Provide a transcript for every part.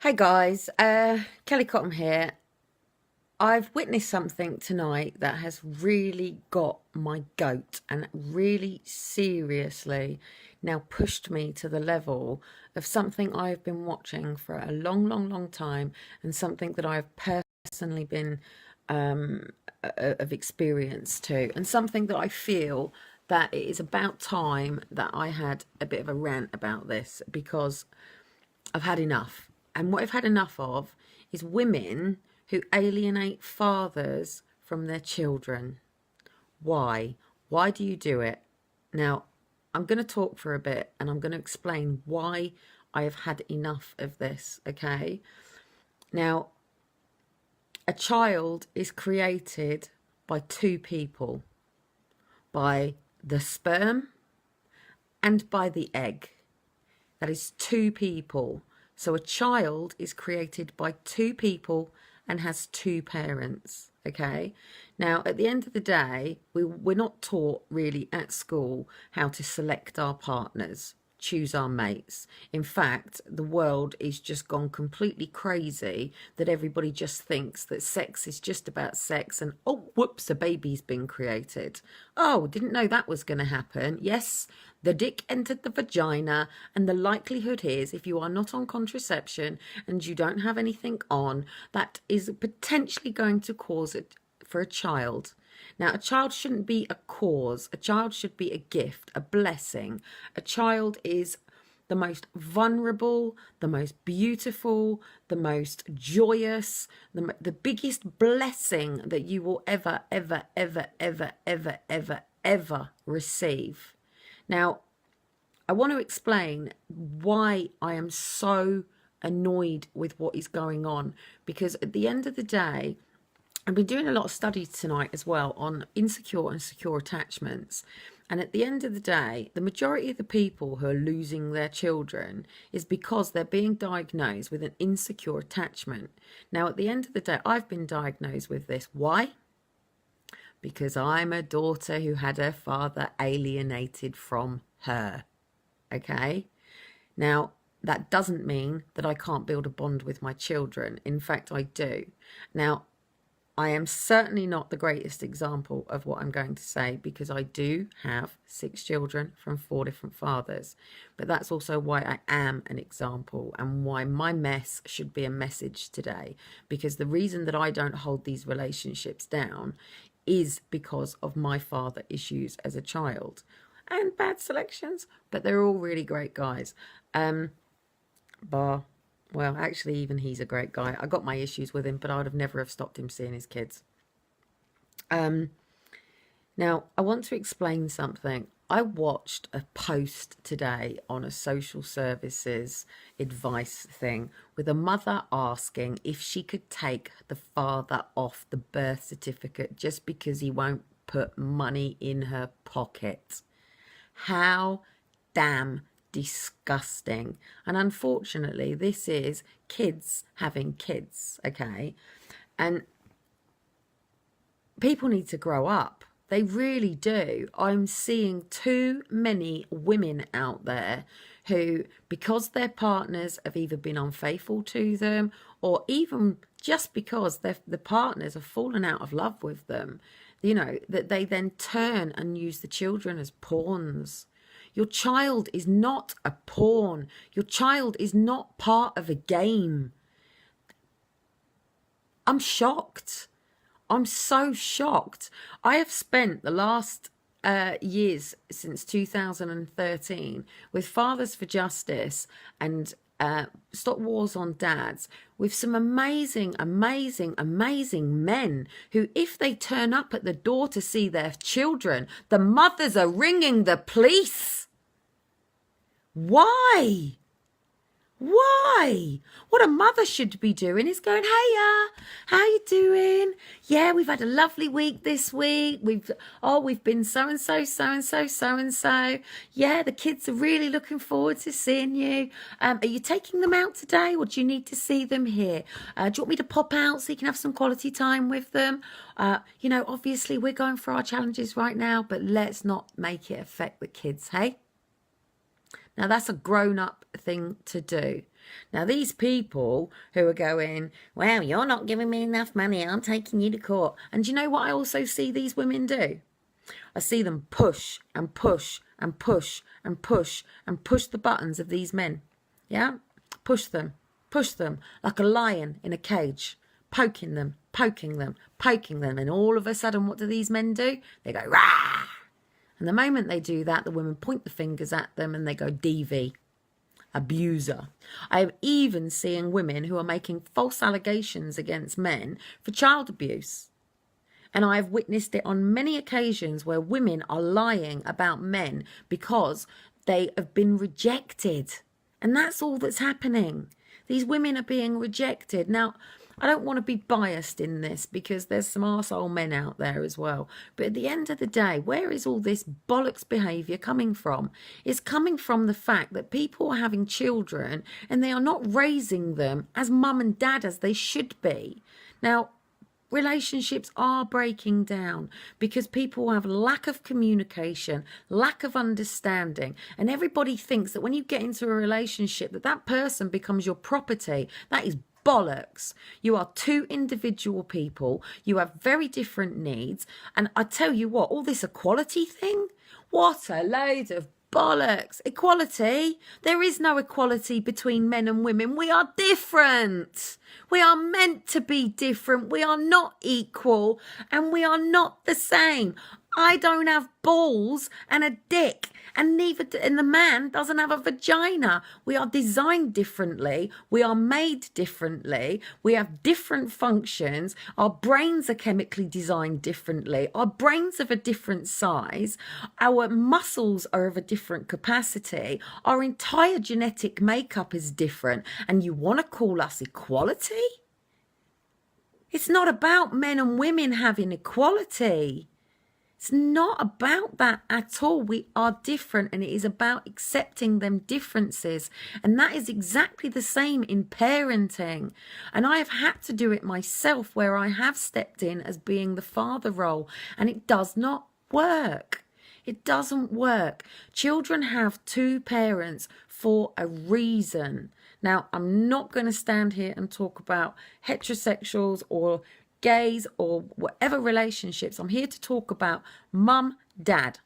Hey guys, Kelly Cotton here. I've witnessed something tonight that has really got my goat and really seriously now pushed me to the level of something I've been watching for a long time, and something that I've personally been of experience to, and something that I feel that it is about time that I had a bit of a rant about this, because I've had enough. And what I've had enough of is women who alienate fathers from their children. Why? Why do you do it? Now, I'm going to talk for a bit and I'm going to explain why I have had enough of this, okay? Now, a child is created by two people, by the sperm and by the egg. That is two people. So a child is created by two people and has two parents, okay? Now, at the end of the day, we're not taught really at school how to select our partners, choose our mates. In fact, the world is just gone completely crazy that everybody just thinks that sex is just about sex, and oh, whoops, a baby's been created. Oh, didn't know that was going to happen. Yes, the dick entered the vagina, and the likelihood is, if you are not on contraception and you don't have anything on, that is potentially going to cause it for a child. Now, a child shouldn't be a cause. A child should be a gift, a blessing. A child is the most vulnerable, the most beautiful, the most joyous, the biggest blessing that you will ever receive. Now, I want to explain why I am so annoyed with what is going on, because at the end of the day, I've been doing a lot of studies tonight as well on insecure and secure attachments. And at the end of the day, the majority of the people who are losing their children is because they're being diagnosed with an insecure attachment. Now, at the end of the day, I've been diagnosed with this. Why? Because I'm a daughter who had her father alienated from her. Okay? Now, that doesn't mean that I can't build a bond with my children. In fact, I do. Now, I am certainly not the greatest example of what I'm going to say, because I do have 6 children from 4 different fathers. But that's also why I am an example, and why my mess should be a message today. Because the reason that I don't hold these relationships down is because of my father issues as a child. And bad selections, but they're all really great guys. Well, actually, even he's a great guy. I got my issues with him, but I would have never have stopped him seeing his kids. Now, I want to explain something. I watched a post today on a social services advice thing with a mother asking if she could take the father off the birth certificate just because he won't put money in her pocket. How damn disgusting. And unfortunately, this is kids having kids, okay? And people need to grow up. They really do. I'm seeing too many women out there who, because their partners have either been unfaithful to them, or even just because the partners have fallen out of love with them, you know, that they then turn and use the children as pawns. Your child is not a pawn. Your child is not part of a game. I'm shocked. I'm so shocked. I have spent the last years since 2013 with Fathers for Justice and Stop Wars on Dads, with some amazing men who, if they turn up at the door to see their children, the mothers are ringing the police. Why? Why? What a mother should be doing is going, "Hey, how you doing? Yeah, we've had a lovely week this week. We've been so and so. Yeah, the kids are really looking forward to seeing you. Are you taking them out today, or do you need to see them here? Do you want me to pop out so you can have some quality time with them? You know, obviously we're going for our challenges right now, but let's not make it affect the kids, hey?" Now, that's a grown-up thing to do. Now, these people who are going, well, you're not giving me enough money, I'm taking you to court. And do you know what I also see these women do? I see them push and push and push and push and push the buttons of these men. Yeah? Push them like a lion in a cage, poking them, poking them, poking them. And all of a sudden, what do these men do? They go, rah! And the moment they do that, the women point the fingers at them and they go, DV, abuser. I have even seen women who are making false allegations against men for child abuse. And I have witnessed it on many occasions where women are lying about men because they have been rejected. And that's all that's happening. These women are being rejected. Now, I don't want to be biased in this because there's some arsehole men out there as well. But at the end of the day, where is all this bollocks behaviour coming from? It's coming from the fact that people are having children and they are not raising them as mum and dad as they should be. Now, relationships are breaking down because people have lack of communication, lack of understanding, and everybody thinks that when you get into a relationship that person becomes your property. That is bollocks. You are two individual people. You have very different needs. And I tell you what, all this equality thing, what a load of bollocks. Equality? There is no equality between men and women. We are different. We are meant to be different. We are not equal and we are not the same. I don't have balls and a dick, and the man doesn't have a vagina. We are designed differently. We are made differently. We have different functions. Our brains are chemically designed differently. Our brains are of a different size. Our muscles are of a different capacity. Our entire genetic makeup is different. And you want to call us equality? It's not about men and women having equality. It's not about that at all. We are different and it is about accepting them differences. And that is exactly the same in parenting. And I have had to do it myself where I have stepped in as being the father role and it does not work. It doesn't work. Children have two parents for a reason. Now, I'm not going to stand here and talk about heterosexuals or gays or whatever relationships. I'm here to talk about mum, dad,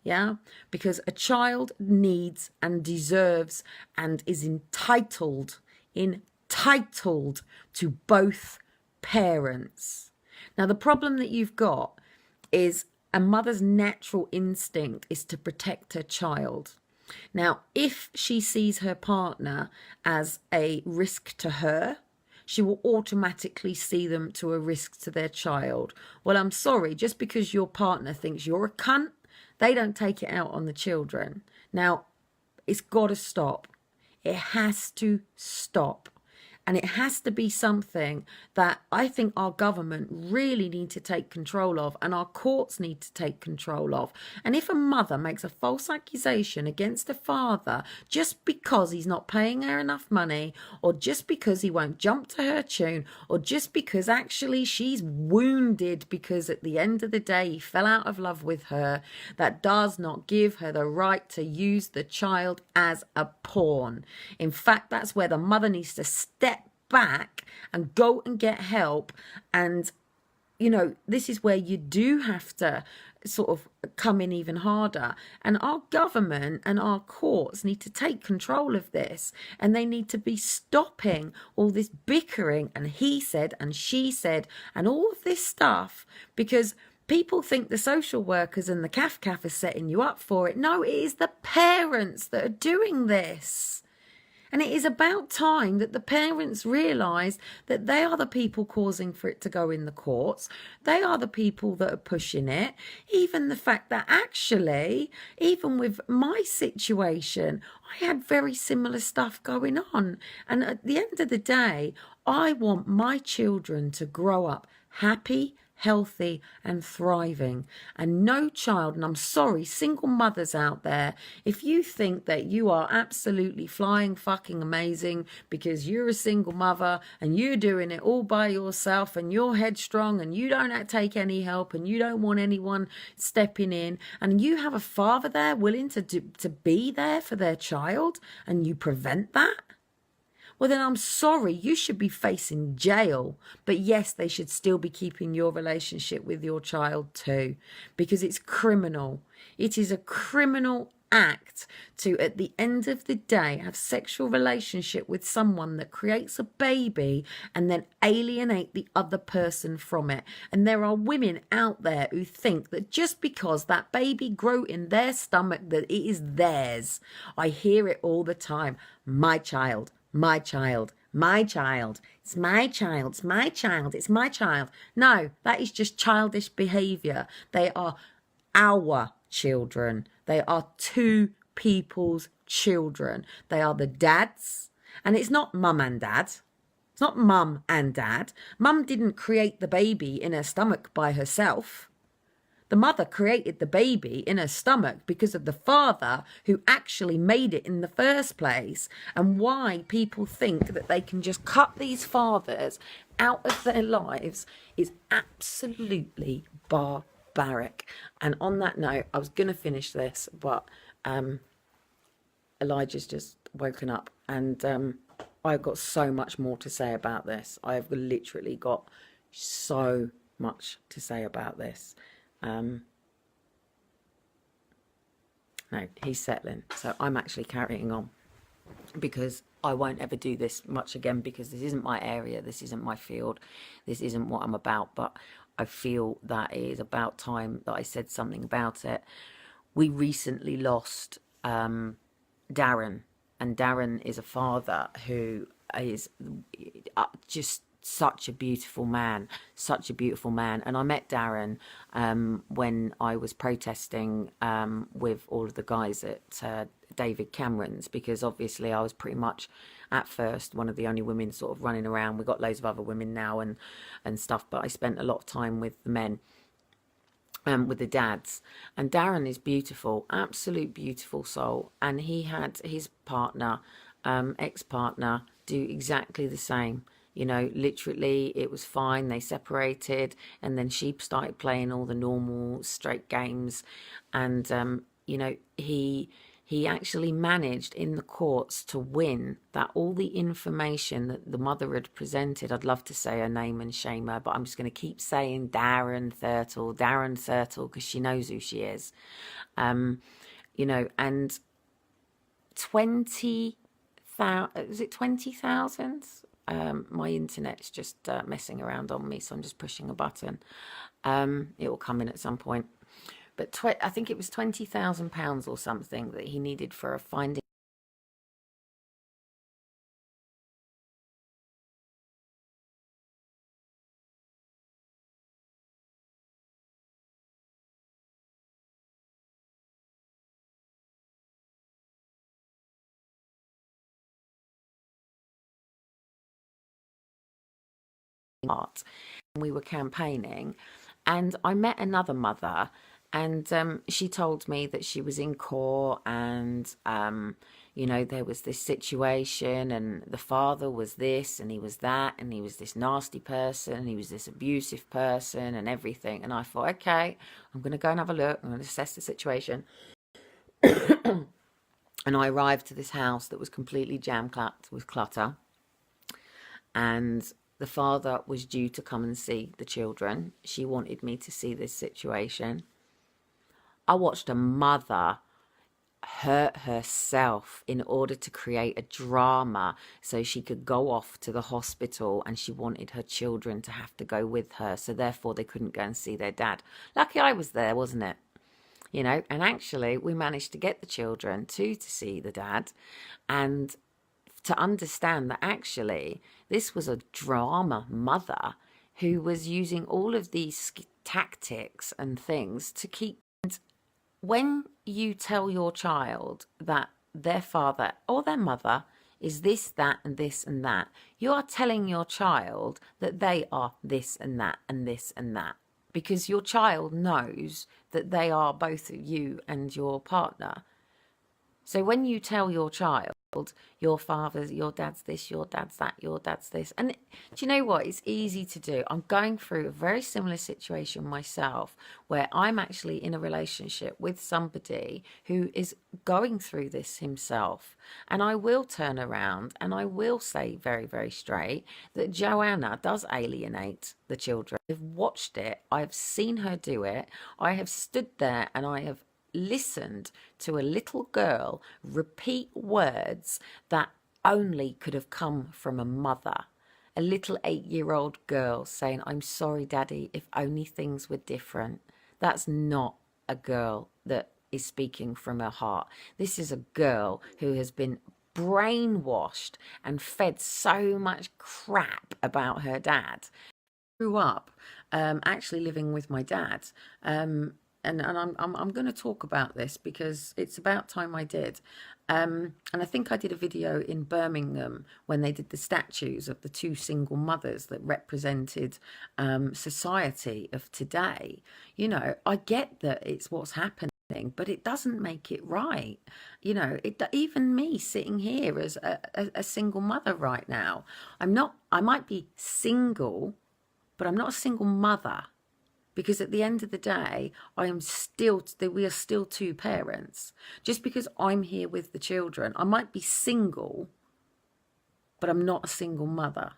yeah? Because a child needs and deserves and is entitled to both parents. Now, the problem that you've got is a mother's natural instinct is to protect her child. Now, if she sees her partner as a risk to her, she will automatically see them to a risk to their child. Well, I'm sorry, just because your partner thinks you're a cunt, they don't take it out on the children. Now, it's got to stop. It has to stop. And it has to be something that I think our government really need to take control of and our courts need to take control of. And if a mother makes a false accusation against a father just because he's not paying her enough money, or just because he won't jump to her tune, or just because actually she's wounded because at the end of the day he fell out of love with her, that does not give her the right to use the child as a pawn. In fact, that's where the mother needs to step back and go and get help. And you know, this is where you do have to sort of come in even harder, and our government and our courts need to take control of this, and they need to be stopping all this bickering and he said and she said and all of this stuff, because people think the social workers and the CAF are setting you up for it. No, it is the parents that are doing this. And it is about time that the parents realise that they are the people causing for it to go in the courts. They are the people that are pushing it. Even the fact that actually, even with my situation, I had very similar stuff going on. And at the end of the day, I want my children to grow up happy, healthy and thriving. And no child, and I'm sorry, single mothers out there, if you think that you are absolutely flying fucking amazing because you're a single mother and you're doing it all by yourself and you're headstrong and you don't take any help and you don't want anyone stepping in, and you have a father there willing to be there for their child, and you prevent that, well, then I'm sorry, you should be facing jail. But yes, they should still be keeping your relationship with your child too, because it's criminal. It is a criminal act to, at the end of the day, have sexual relationship with someone that creates a baby and then alienate the other person from it. And there are women out there who think that just because that baby grew in their stomach that it is theirs. I hear it all the time. My child. My child, my child, it's my child, it's my child, it's my child. No, that is just childish behaviour. They are our children. They are two people's children. They are the dad's, and it's not mum and dad. It's not mum and dad. Mum didn't create the baby in her stomach by herself. The mother created the baby in her stomach because of the father who actually made it in the first place. And why people think that they can just cut these fathers out of their lives is absolutely barbaric. And on that note, I was going to finish this, but Elijah's just woken up, and I've got so much more to say about this. I've literally got so much to say about this. No, he's settling, so I'm actually carrying on, because I won't ever do this much again, because this isn't my area, this isn't my field, this isn't what I'm about. But I feel that it is about time that I said something about it. We recently lost Darren, and Darren is a father who is just such a beautiful man, such a beautiful man. And I met Darren when I was protesting with all of the guys at David Cameron's, because obviously I was pretty much at first one of the only women sort of running around. We've got loads of other women now and stuff, but I spent a lot of time with the men, with the dads. And Darren is beautiful, absolute beautiful soul, and he had his partner, ex-partner, do exactly the same. You know, literally, it was fine. They separated, and then she started playing all the normal straight games. And, you know, he actually managed in the courts to win that all the information that the mother had presented. I'd love to say her name and shame her, but I'm just going to keep saying Darren Thurtle, because she knows who she is. You know, and 20,000, is it 20,000? My internet's just messing around on me, so I'm just pushing a button. It will come in at some point. But I think it was £20,000 or something that he needed for a finding. Art. We were campaigning, and I met another mother, and she told me that she was in court, and you know, there was this situation, and the father was this, and he was that, and he was this nasty person, and he was this abusive person, and everything. And I thought, okay, I'm going to go and have a look, I'm going to assess the situation. And I arrived to this house that was completely jam-packed with clutter, and the father was due to come and see the children. She wanted me to see this situation. I watched a mother hurt herself in order to create a drama so she could go off to the hospital, and she wanted her children to have to go with her, so therefore they couldn't go and see their dad. Lucky I was there, wasn't it? You know, and actually we managed to get the children to see the dad, and to understand that actually this was a drama mother who was using all of these tactics and things to keep. When you tell your child that their father or their mother is this, that, and this and that, you are telling your child that they are this and that and this and that. because your child knows that they are both you and your partner. So when you tell your child, your father's, your dad's this, your dad's that, your dad's this, and do you know what? It's easy to do. I'm going through a very similar situation myself where I'm actually in a relationship with somebody who is going through this himself. And I will turn around and I will say very, very straight that Joanna does alienate the children. I've watched it, I've seen her do it, I have stood there and I have listened to a little girl repeat words that only could have come from a mother. A little 8-year-old girl saying, "I'm sorry, Daddy, if only things were different." That's not a girl that is speaking from her heart. This is a girl who has been brainwashed and fed so much crap about her dad. Grew up actually living with my dad. And I'm going to talk about this because it's about time I did. And I think I did a video in Birmingham when they did the statues of the two single mothers that represented society of today. You know, I get that it's what's happening, but it doesn't make it right. You know, even me sitting here as a single mother right now, I might be single, but I'm not a single mother. Because at the end of the day, we are still two parents. Just because I'm here with the children, I might be single, but I'm not a single mother.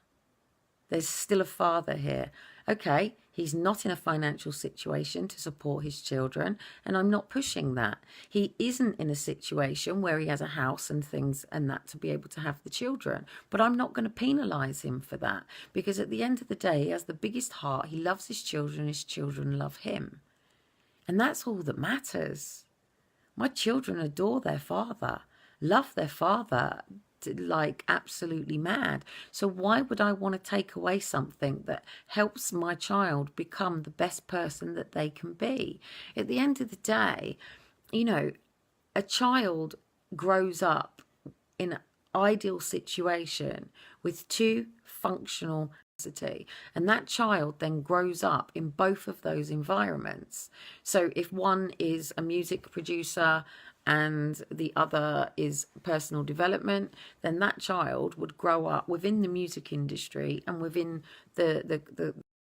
There's still a father here. Okay, he's not in a financial situation to support his children, and I'm not pushing that. He isn't in a situation where he has a house and things and that to be able to have the children, but I'm not going to penalise him for that, because at the end of the day, he has the biggest heart. He loves his children love him. And that's all that matters. My children adore their father, love their father, like absolutely mad. So why would I want to take away something that helps my child become the best person that they can be? At the end of the day, you know, a child grows up in an ideal situation with two functional capacity, and that child then grows up in both of those environments. So if one is a music producer and the other is personal development, then that child would grow up within the music industry and within the